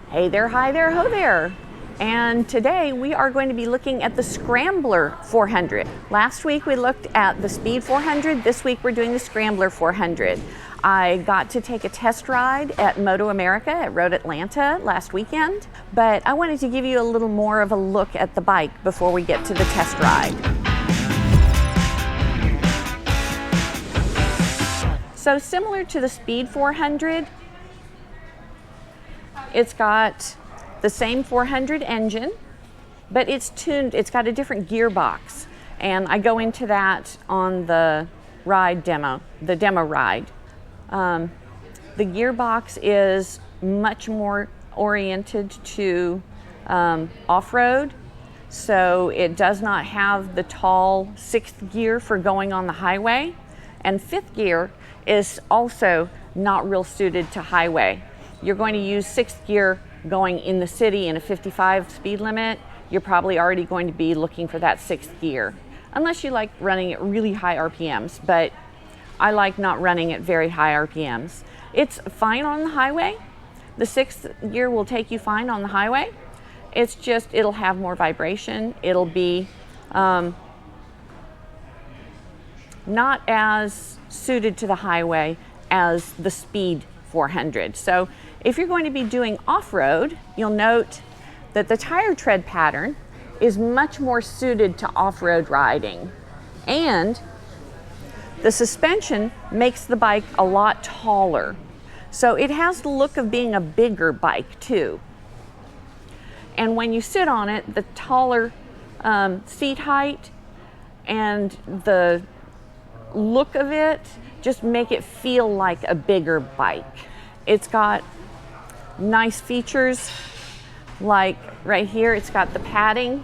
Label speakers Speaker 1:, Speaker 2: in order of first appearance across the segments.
Speaker 1: Hey there, hi there, ho there. And today we are going to be looking at the Scrambler 400. Last week we looked at the Speed 400. This week we're doing the Scrambler 400. I got to take a test ride at Moto America at Road Atlanta last weekend, but I wanted to give you a little more of a look at the bike before we get to the test ride. So similar to the Speed 400, it's got the same 400 engine, but it's tuned, it's got a different gearbox. And I go into that on the ride demo, the demo ride. The gearbox is much more oriented to off-road. So it does not have the tall 6th gear for going on the highway. And 5th gear is also not real suited to highway. You're going to use 6th gear going in the city in a 55 speed limit. You're probably already going to be looking for that 6th gear, unless you like running at really high RPMs, but I like not running at very high RPMs. It's fine on the highway. The 6th gear will take you fine on the highway. It's just, it'll have more vibration. It'll be not as suited to the highway as the Speed 400. So if you're going to be doing off-road, you'll note that the tire tread pattern is much more suited to off-road riding. And the suspension makes the bike a lot taller. So it has the look of being a bigger bike too. And when you sit on it, the taller seat height and the look of it just make it feel like a bigger bike. It's got nice features, like right here, it's got the padding,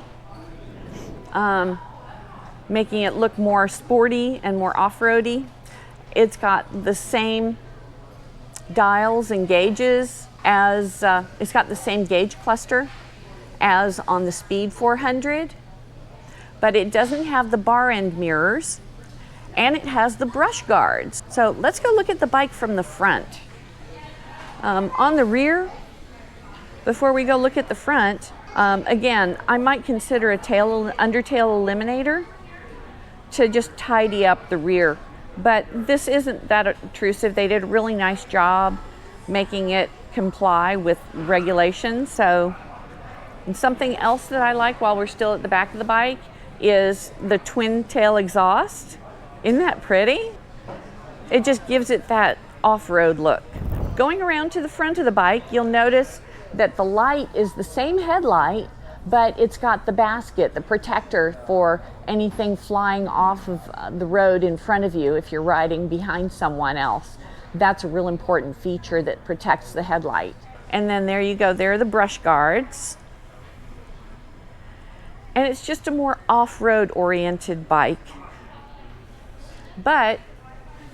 Speaker 1: making it look more sporty and more off-roady. It's got the same dials and gauges as, it's got the same gauge cluster as on the Speed 400, but it doesn't have the bar end mirrors, and it has the brush guards. So let's go look at the bike from the front. On the rear, before we go look at the front, again, I might consider a undertail eliminator to just tidy up the rear. But this isn't that obtrusive. They did a really nice job making it comply with regulations. So, and something else that I like while we're still at the back of the bike is the twin tail exhaust. Isn't that pretty? It just gives it that off-road look. Going around to the front of the bike, you'll notice that the light is the same headlight, but it's got the basket, the protector for anything flying off of the road in front of you if you're riding behind someone else. That's a real important feature that protects the headlight. And then there you go, there are the brush guards. And it's just a more off-road oriented bike. But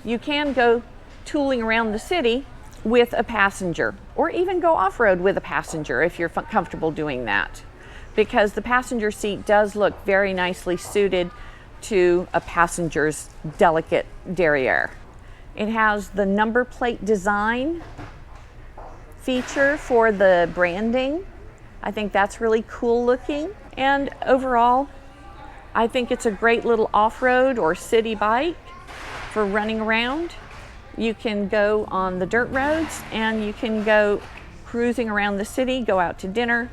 Speaker 1: you can go tooling around the city with a passenger, or even go off-road with a passenger if you're comfortable doing that, because the passenger seat does look very nicely suited to a passenger's delicate derriere. It has the number plate design feature for the branding. I think that's really cool looking, and overall I think it's a great little off-road or city bike for running around. You can go on the dirt roads, and you can go cruising around the city, go out to dinner,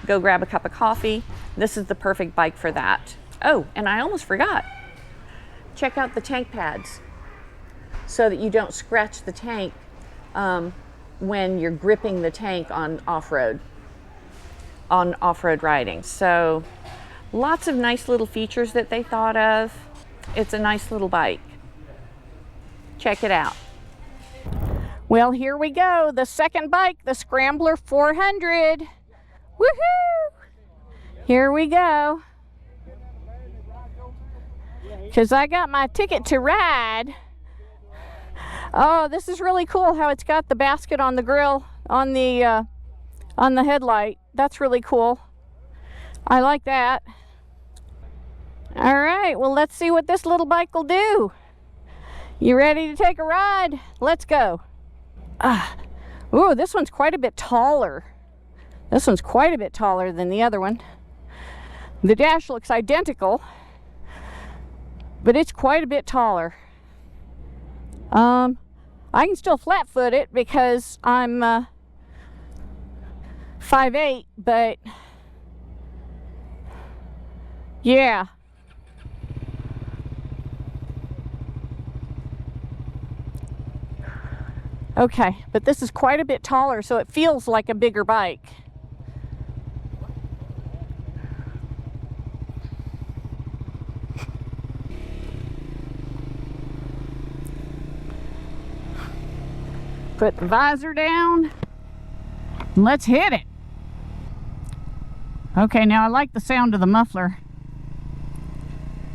Speaker 1: go grab a cup of coffee. This is the perfect bike for that. Oh, and I almost forgot. Check out the tank pads so that you don't scratch the tank when you're gripping the tank on off-road riding. So lots of nice little features that they thought of. It's a nice little bike. Check it out. Well, here we go. The second bike, the Scrambler 400. Woohoo! Here we go. Because I got my ticket to ride. Oh, this is really cool how it's got the basket on the grill, on the headlight. That's really cool. I like that. All right, well, let's see what this little bike will do. You ready to take a ride? Let's go. Ooh, this one's quite a bit taller. This one's quite a bit taller than the other one. The dash looks identical, but it's quite a bit taller. I can still flat foot it because I'm 5'8", but yeah. Okay, but this is quite a bit taller, so it feels like a bigger bike. Put the visor down, and let's hit it. Okay, now I like the sound of the muffler.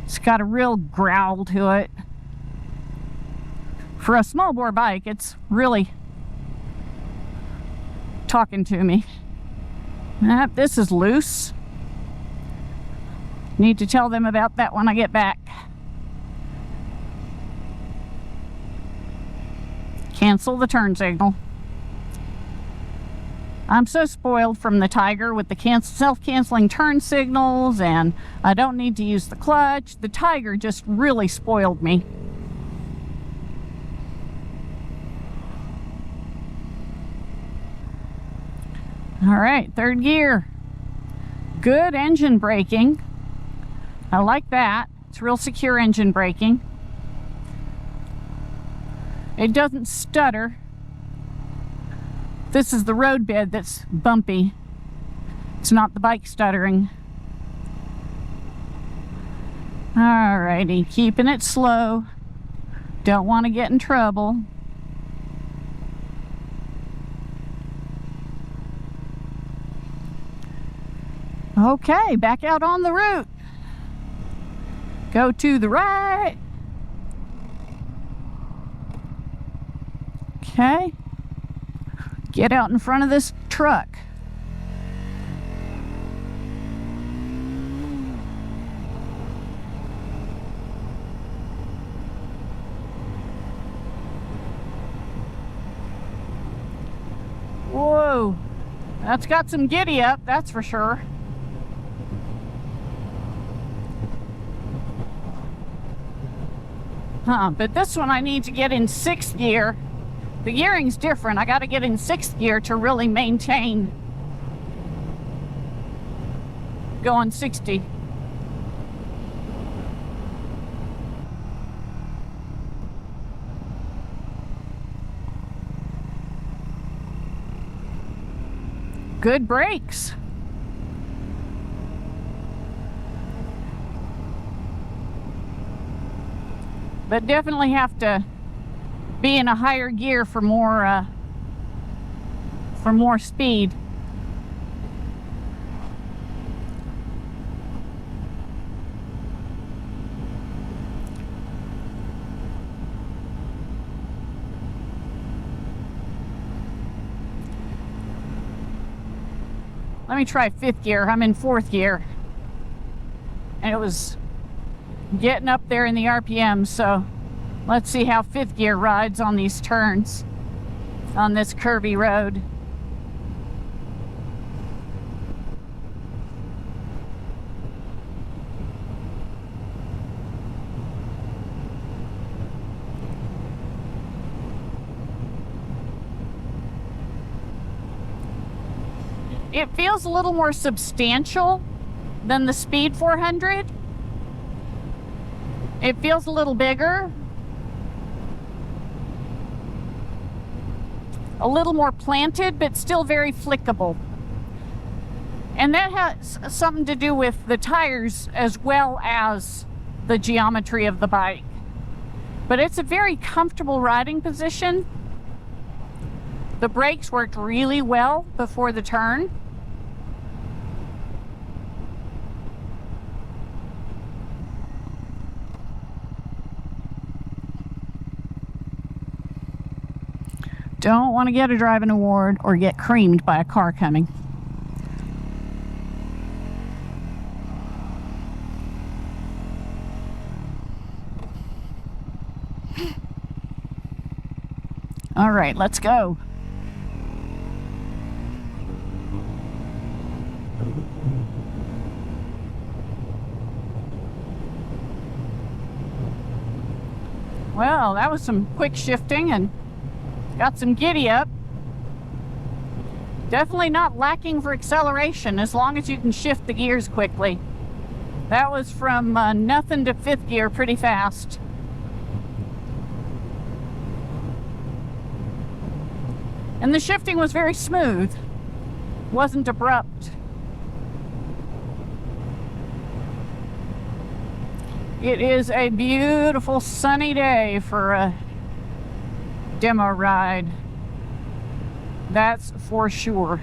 Speaker 1: It's got a real growl to it. For a small bore bike, it's really talking to me. This is loose. Need to tell them about that when I get back. Cancel the turn signal. I'm so spoiled from the Tiger with the self-canceling turn signals, and I don't need to use the clutch. The Tiger just really spoiled me. All right, third gear. Good engine braking. I like that. It's real secure engine braking. It doesn't stutter. This is the road bed that's bumpy. It's not the bike stuttering. Alrighty, keeping it slow. Don't want to get in trouble. Okay, back out on the route. Go to the right. Okay. Get out in front of this truck. Whoa, that's got some giddy up, that's for sure. But this one I need to get in 6th gear. The gearing's different. I got to get in 6th gear to really maintain going 60. Good brakes. But definitely have to be in a higher gear for more speed. Let me try 5th gear. I'm in 4th gear. And it was getting up there in the RPM, so let's see how 5th gear rides on these turns on this curvy road. It feels a little more substantial than the Speed 400. It feels a little bigger, a little more planted, but still very flickable. And that has something to do with the tires as well as the geometry of the bike. But it's a very comfortable riding position. The brakes worked really well before the turn. Don't want to get a driving award or get creamed by a car coming. All right, let's go.
Speaker 2: Well, that was some quick shifting and got some giddy up. Definitely not lacking for acceleration as long as you can shift the gears quickly. That was from nothing to fifth gear pretty fast. And the shifting was very smooth. Wasn't abrupt. It is a beautiful sunny day for a demo ride. That's for sure.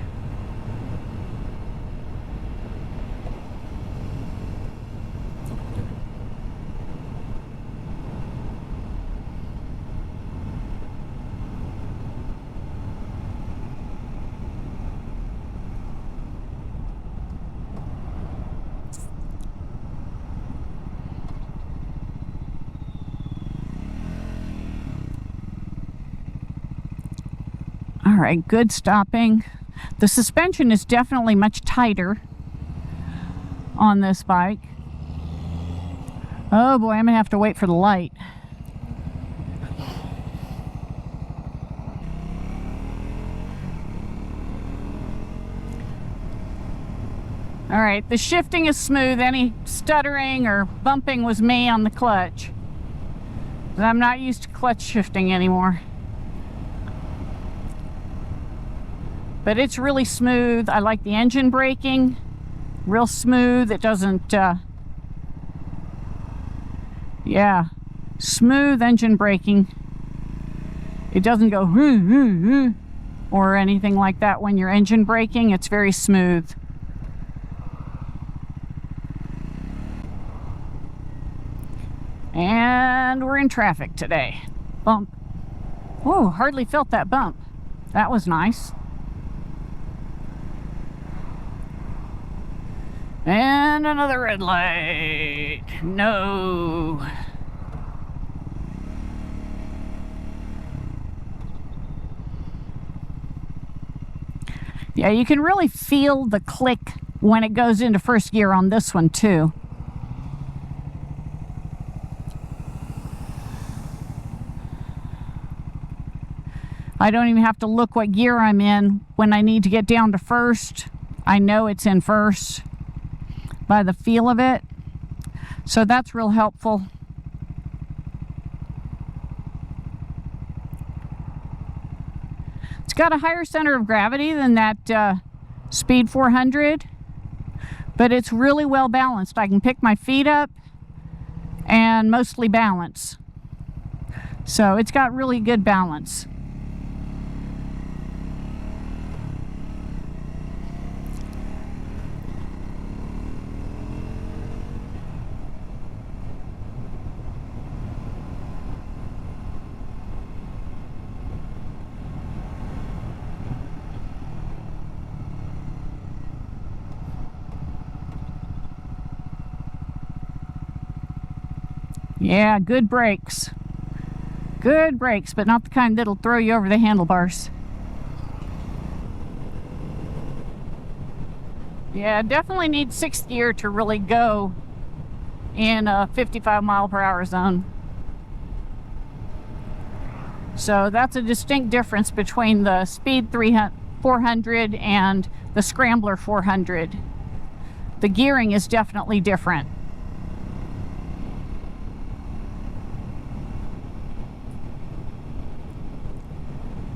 Speaker 2: All right, good stopping. The suspension is definitely much tighter on this bike. Oh boy, I'm gonna have to wait for the light. All right, the shifting is smooth. Any stuttering or bumping was me on the clutch. But I'm not used to clutch shifting anymore. But it's really smooth. I like the engine braking. Real smooth. It doesn't, yeah, smooth engine braking. It doesn't go or anything like that when you're engine braking. It's very smooth. And we're in traffic today. Bump. Whoa, hardly felt that bump. That was nice. And another red light. No. Yeah, you can really feel the click when it goes into first gear on this one too. I don't even have to look what gear I'm in when I need to get down to first. I know it's in first by the feel of it. So that's real helpful. It's got a higher center of gravity than that Speed 400, but it's really well balanced. I can pick my feet up and mostly balance. So it's got really good balance. Yeah, good brakes. Good brakes, but not the kind that'll throw you over the handlebars. Yeah, definitely need sixth gear to really go in a 55 mile per hour zone. So that's a distinct difference between the Speed 400 and the Scrambler 400. The gearing is definitely different.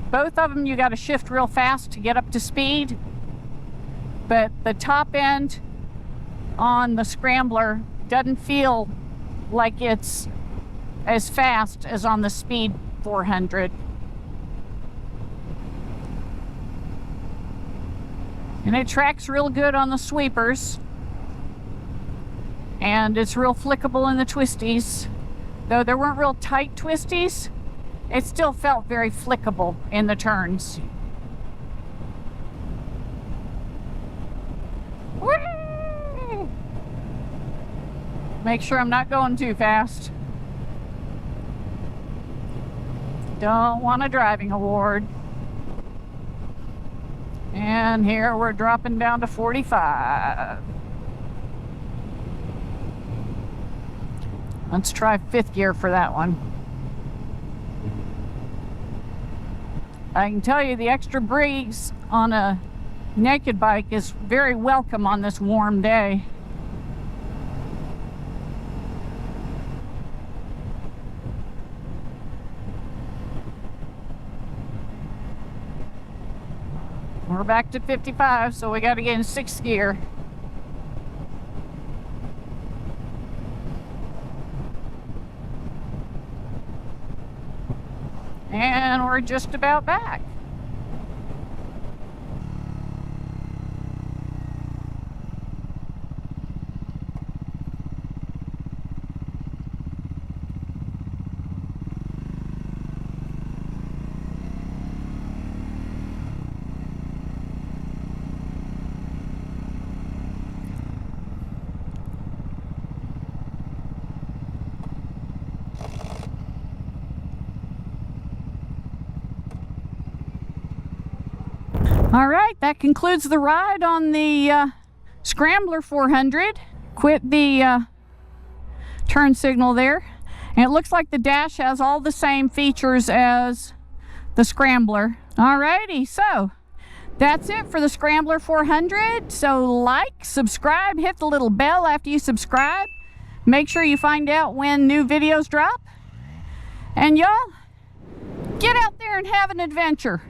Speaker 2: Both of them you got to shift real fast to get up to speed, but the top end on the Scrambler doesn't feel like it's as fast as on the Speed 400. And it tracks real good on the sweepers, and it's real flickable in the twisties. Though there weren't real tight twisties, it still felt very flickable in the turns. Whee! Make sure I'm not going too fast. Don't want a driving award. And And here we're dropping down to 45. Let's try 5th gear for that one. I can tell you the extra breeze on a naked bike is very welcome on this warm day. We're back to 55, so we got to get in 6th gear. And we're just about back. All right, that concludes the ride on the Scrambler 400. Quit the turn signal there. And it looks like the dash has all the same features as the Scrambler. All righty, so that's it for the Scrambler 400. So like, subscribe, hit the little bell after you subscribe. Make sure you find out when new videos drop. And y'all, get out there and have an adventure.